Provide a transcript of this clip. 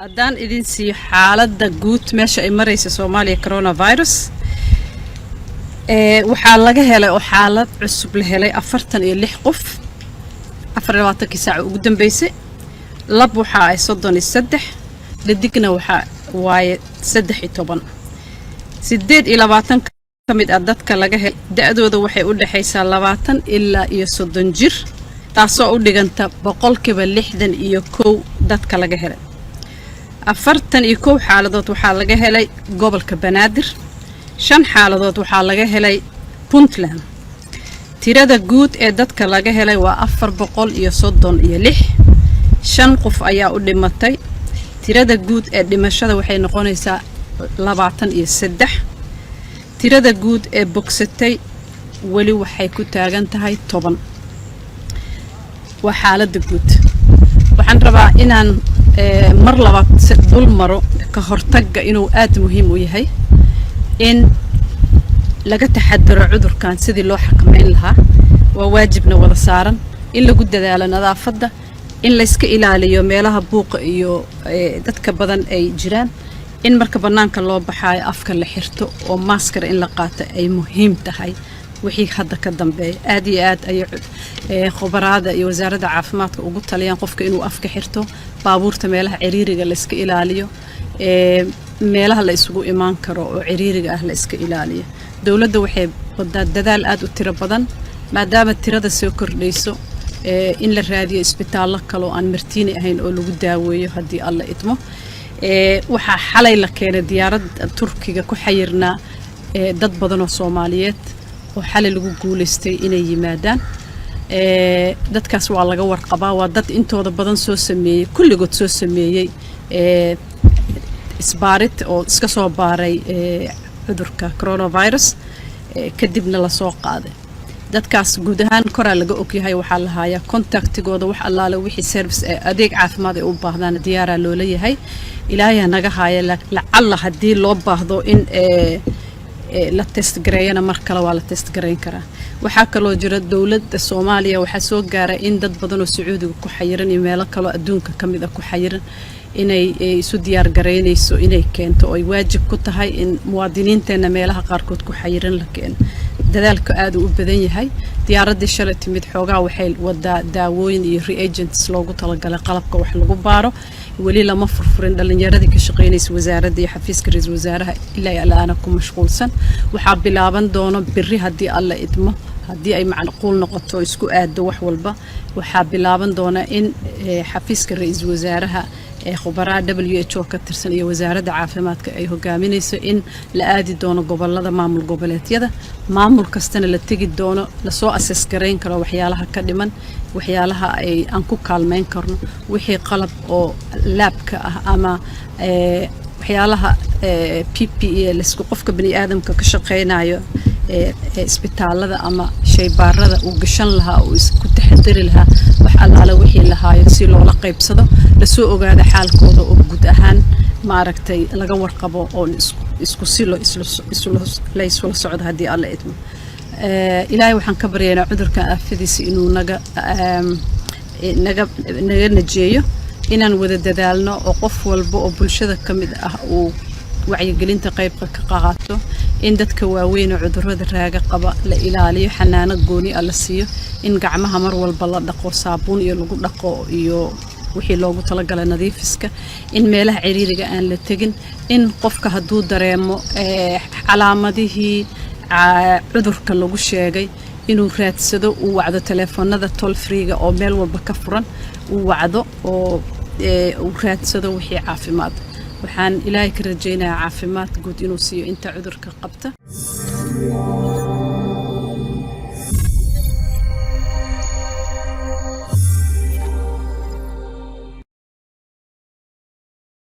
haddaan idin siiyo xaaladda guud meesha ay maraysa Soomaaliya coronavirus waxaa laga helay oo xaalad cusub la helay 46 qof 24 saac ugu dambeysay lab waxa ay 33 dhadigna waxa waaye 13 28 kamid ah dadka laga helay da'dooda waxay u dhaxaysaa 20 ilaa 30 jir taasoo u dhiganta 61 dadka laga helay 41 xaaladood waxaa laga helay gobolka Banaadir 5 xaaladood waxaa laga helay Puntland tirada guud ee dadka laga helay waa 436 5 qof ayaa u dhimatay tirada guud ee dhimashada waxay noqonaysaa 23 tirada guud ee bogsatay wali waxay ku taagan tahay 10 waa xaaladda guud waxaan rabaa inaan mar labaad dul maro ka hortagga inuu aad muhiim u yahay in laga taxadaro cudurkan sidii loo xakameyn lahaa waa waajibna wada saaran in lagu dadaalo nadaafadda in la iska ilaaliyo meelaha buuqa iyo dadka badan ay jiraan in marka banaanka loo baxaayo afka la xirto oo maskar in la qaato ay muhiim tahay wixii hadda ka dambeeya aad iyo aad ay khubaraada iyo wasaaradda caafimaadka ugu taliyaan qofka inuu afka xirto baabuurta meelaha ciriiriga la iska ilaaliyo meelaha la isugu imaan karo oo ciriiriga ah la iska ilaaliyo dawladda waxay wadaa dadaal aad u tiro badan maadaama tirada soo kordhayso in la raadiyo isbitaallo kale oo aan martiini ahayn oo lagu daaweeyo haddii alla idmo waxaa xalay la keenay diyaarad Turkiga ku xayirnaa dad badan oo Soomaaliyeed oo xalay lagu guuleystay inay yimaadaan dadkaas waa laga warqabaa waa dad intooda badan soo sameeyay kulligood soo sameeyay isbaarid oo iska soo baaray cudurka coronavirus kadibna la soo qaaday dadkaas guud ahaan koraa laga ogyahay waxaa la haayaa contactigooda wax allaale wixii service adeeg caafimaad ay u baahdaan diyaara loo leeyahay ilaahay naga haaya lacalla hadii loo baahdo in la test gareeyana mar kale waa la test gareyn karaa waxaa kaloo jira dawladda Soomaaliya waxaa soo gaaray in dad badan oo Sacuudiga ku xayiran iyo meelo kale adduunka kamid ah ku xayiran inay isu diyaar gareynayso inay keento oo ay waajib ku tahay in muwaadiniinteena meelaha qaarkood ku xayiran la keeno dadaalka aad u badan yahay diyaaradda shalay timid xoogaa waxay wadaa daawooyin iyo reagents loogu talagalay qalabka wax lagu baaro wali lama furfurin dhalinyaradii ka shaqeynaysa wasaaradda iyo xafiiska ra'iisul wasaaraha ilaa ilaana ku mashquulsan waxaa bilaaban doona birri haddii alla idmo haddii ay macquul noqoto isku aado wax walba waxaa bilaaban doona in xafiiska ra'iisul wasaaraha khubarada WHO ka tirsan iyo wasaaradda caafimaadka ay hogaaminayso in la aadi doono gobolada maamul goboleedyada maamul kastana la tagi doono la soo assess gareyn karo waxyaalaha ka dhiman waxyaalaha ay aan ku kaalmeyn karno wixii qalab oo laabka ah ama waxyaalaha PPE la isku qofka bani aadamka ka shaqeynayo isbitaalada ama shaybaarada uu gashan lahaa oo isku taxadiri lahaa wax allaale wixii lahaayo si loola qaybsado la soo ogaado xaalkooda oo guud ahaan maaragtay laga warqabo oo isku si loo isla socdo haddii alla idmo ilaahay waxaan ka baryaynaa cudurkan aafadiisa inuu naga najeeyo inaan wada dadaalno oo qof walba oo bulshada kamid ah uu wacyigelinta qaybka ka qaato in dadka waaweyn cudurrada raaga qaba la ilaaliyo xanaano gooni ah la siiyo in gacmaha mar walba la dhaqo saabuun iyo lagu dhaqo iyo wixii loogu talagalay nadiifiska in meelaha ciriiriga aan la tagin in qofka hadduu dareemo calaamadihii cudurka lagu sheegay inuu raadsado uu wacdo telefoonada toll free-ga oo meel walba ka furan uu wacdo oo uu raadsado wixii caafimaad waxaan ilaahay ka rajaynayaa caafimaad guud inuu siiyo inta cudurka qabta